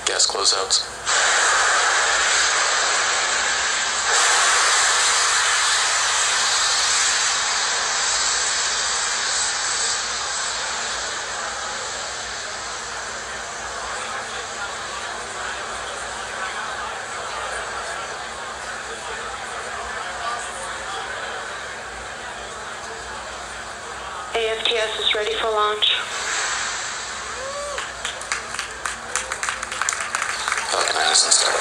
Gas closeouts. AFTS is ready for launch. Falcon 9 is in startup.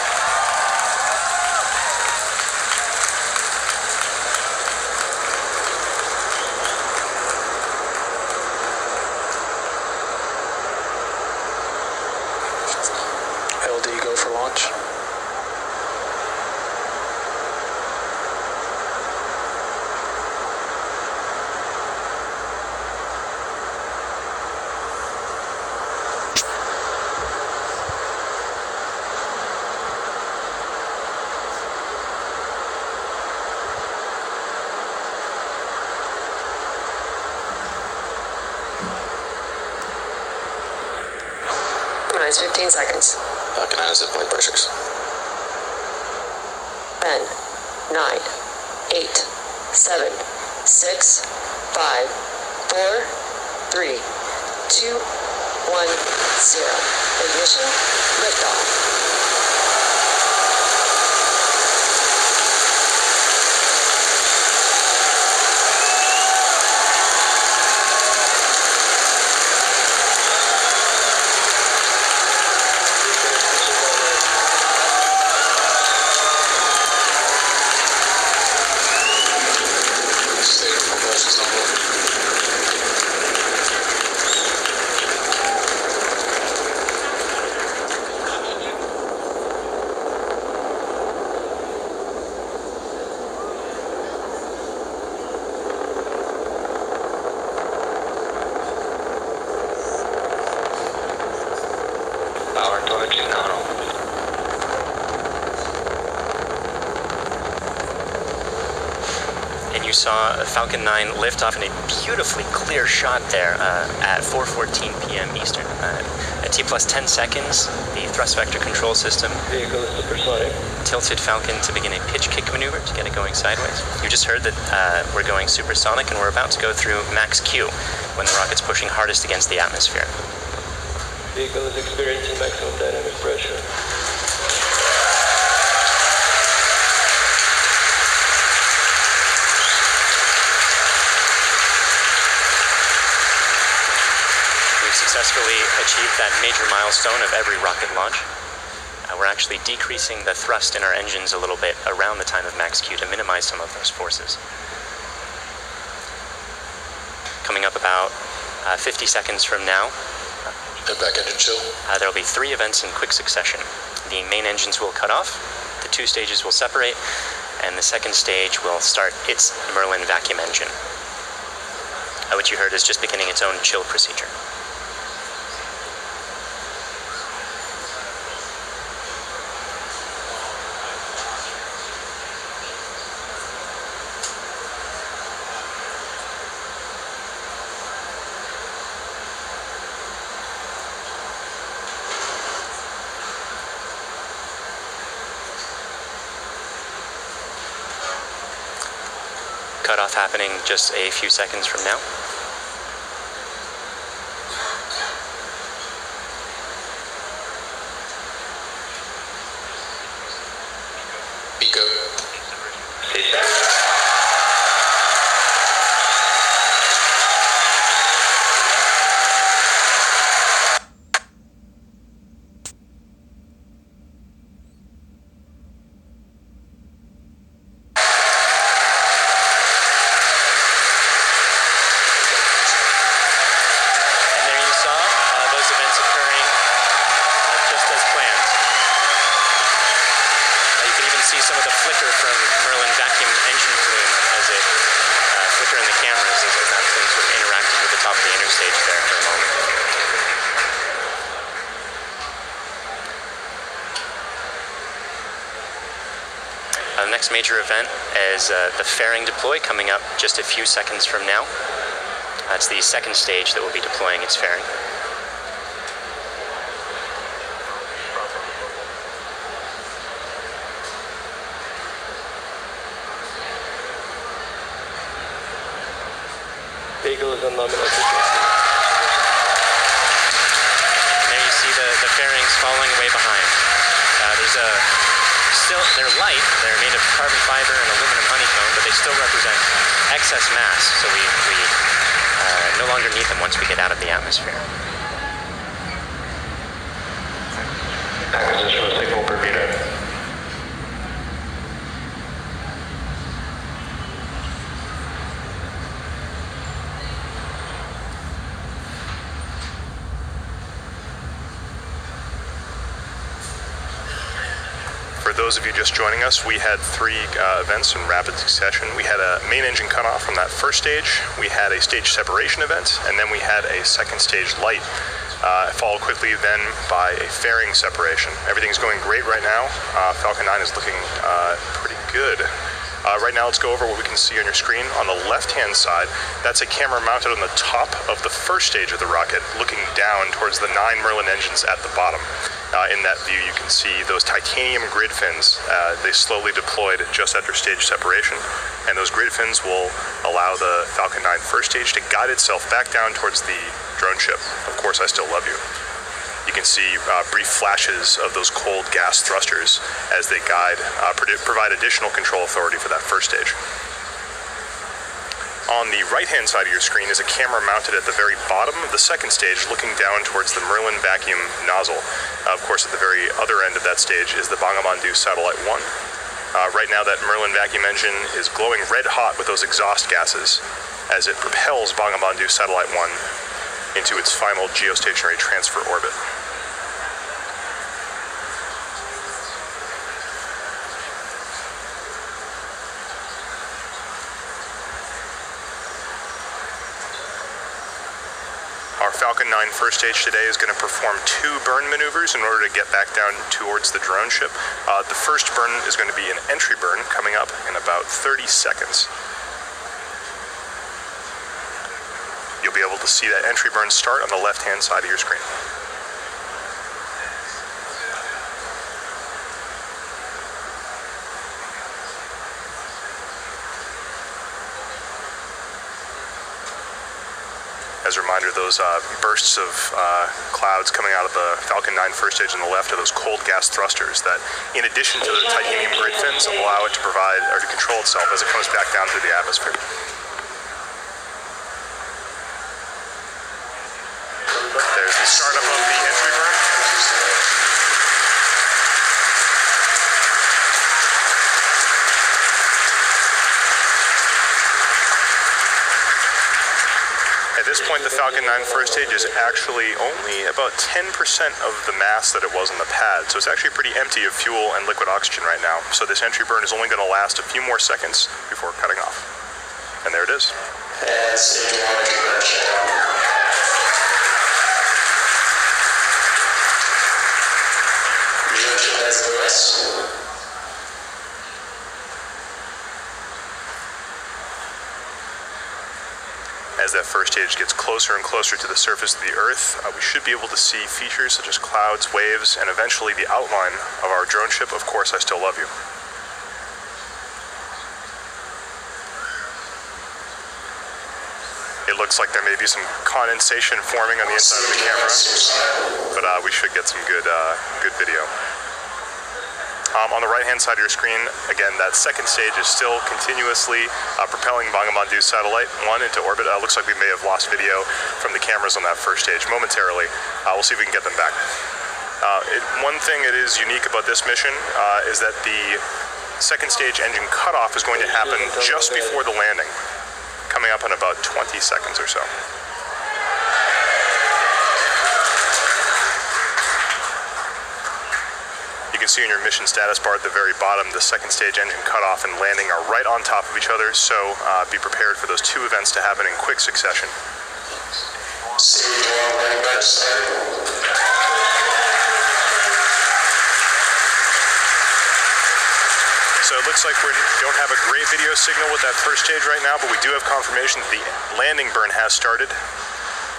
LD go for launch. Minus 15 seconds. Falcon 9 is at point pressures. 10, 9, 8, 7, 6, 5, 4, 3, 2, 1, 0. Ignition, liftoff. Power torch nominal. And you saw Falcon 9 lift off in a beautifully clear shot there at 4:14 p.m. Eastern. At T plus 10 seconds, the thrust vector control system Vehicle is supersonic. tilted Falcon to begin a pitch kick maneuver to get it going sideways. You just heard that we're going supersonic and we're about to go through max Q when the rocket's pushing hardest against the atmosphere. Vehicle is experiencing maximum dynamic pressure. We've successfully achieved that major milestone of every rocket launch. We're actually decreasing the thrust in our engines a little bit around the time of max Q to minimize some of those forces. Coming up about 50 seconds from now, Head back engine chill. there will be 3 events in quick succession. The main engines will cut off, the 2 stages will separate, and the second stage will start its Merlin vacuum engine, which you heard is just beginning its own chill procedure. Cutoff happening just a few seconds from now. Pico. Some of the flicker from Merlin vacuum engine plume as it flicker in the cameras as that thing sort of interacted with the top of the interstage there for a moment. The next major event is the fairing deploy coming up just a few seconds from now. That's the second stage that will be deploying its fairing. Vehicle is on nominal trajectory. There you see the fairings falling away behind. They're light, they're made of carbon fiber and aluminum honeycomb, but they still represent excess mass, so we no longer need them once we get out of the atmosphere. Acquisition of signal Bermuda. For those of you just joining us, we had three events in rapid succession. We had a main engine cutoff from that first stage, we had a stage separation event, and then we had a second stage light, followed quickly then by a fairing separation. Everything's going great right now. Falcon 9 is looking pretty good. Right now, let's go over what we can see on your screen. On the left-hand side, that's a camera mounted on the top of the first stage of the rocket, looking down towards the 9 Merlin engines at the bottom. In that view, you can see those titanium grid fins. They slowly deployed just after stage separation, and those grid fins will allow the Falcon 9 first stage to guide itself back down towards the drone ship. Of course, I still love you. You can see brief flashes of those cold gas thrusters as they guide, provide additional control authority for that first stage. On the right-hand side of your screen is a camera mounted at the very bottom of the second stage, looking down towards the Merlin vacuum nozzle. Of course, at the very other end of that stage is the Bangabandhu Satellite 1. Right now, that Merlin vacuum engine is glowing red hot with those exhaust gases as it propels Bangabandhu Satellite 1 into its final geostationary transfer orbit. Our Falcon 9 first stage today is going to perform 2 burn maneuvers in order to get back down towards the drone ship. The first burn is going to be an entry burn coming up in about 30 seconds. You'll be able to see that entry burn start on the left-hand side of your screen. As a reminder, those bursts of clouds coming out of the Falcon 9 first stage on the left are those cold gas thrusters that, in addition to the titanium grid fins, allow it to provide or to control itself as it comes back down through the atmosphere. There's the startup of the entry burn. At this point, the Falcon 9 first stage is actually only about 10% of the mass that it was on the pad, so it's actually pretty empty of fuel and liquid oxygen right now. So this entry burn is only going to last a few more seconds before cutting off. And there it is. And stage 1 conversion. As that first stage gets closer and closer to the surface of the Earth, we should be able to see features such as clouds, waves, and eventually the outline of our drone ship. Of course, I still love you. It looks like there may be some condensation forming on the inside of the camera, but we should get some good video. On the right-hand side of your screen, again, that second stage is still continuously propelling Bangabandhu Satellite 1 into orbit. Looks like we may have lost video from the cameras on that first stage momentarily. We'll see if we can get them back. One thing that is unique about this mission is that the second stage engine cutoff is going to happen just before the landing, coming up in about 20 seconds or so. You can see in your mission status bar at the very bottom, the second stage engine cutoff and landing are right on top of each other, so be prepared for those 2 events to happen in quick succession. So it looks like we don't have a great video signal with that first stage right now, but we do have confirmation that the landing burn has started.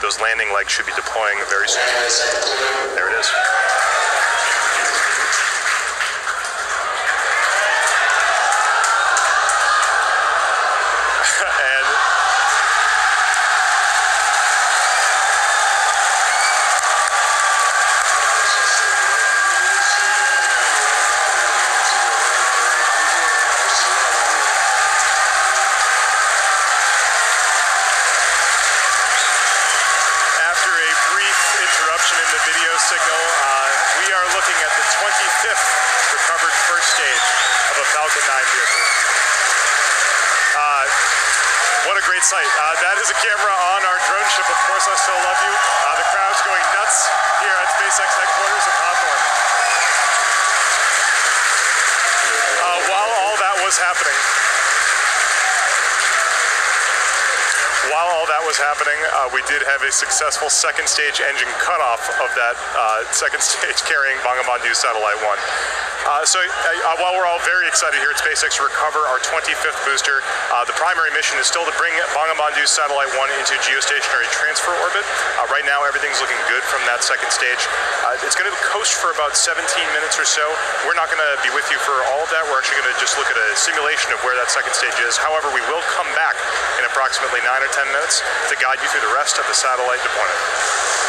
Those landing legs should be deploying very soon. There it is. sight. That is a camera on our drone ship. Of course, I still love you. The crowd's going nuts here at SpaceX headquarters in Hawthorne. While all that was happening, we did have a successful second stage engine cutoff of that second stage carrying Bangabandhu Satellite 1. While we're all very excited here at SpaceX to recover our 25th booster, the primary mission is still to bring Bangabandhu Satellite 1 into geostationary transfer orbit. Right now, everything's looking good from that second stage. It's going to coast for about 17 minutes or so. We're not going to be with you for all of that. We're actually going to just look at a simulation of where that second stage is. However, we will come back in approximately 9 or 10 minutes to guide you through the rest of the satellite deployment.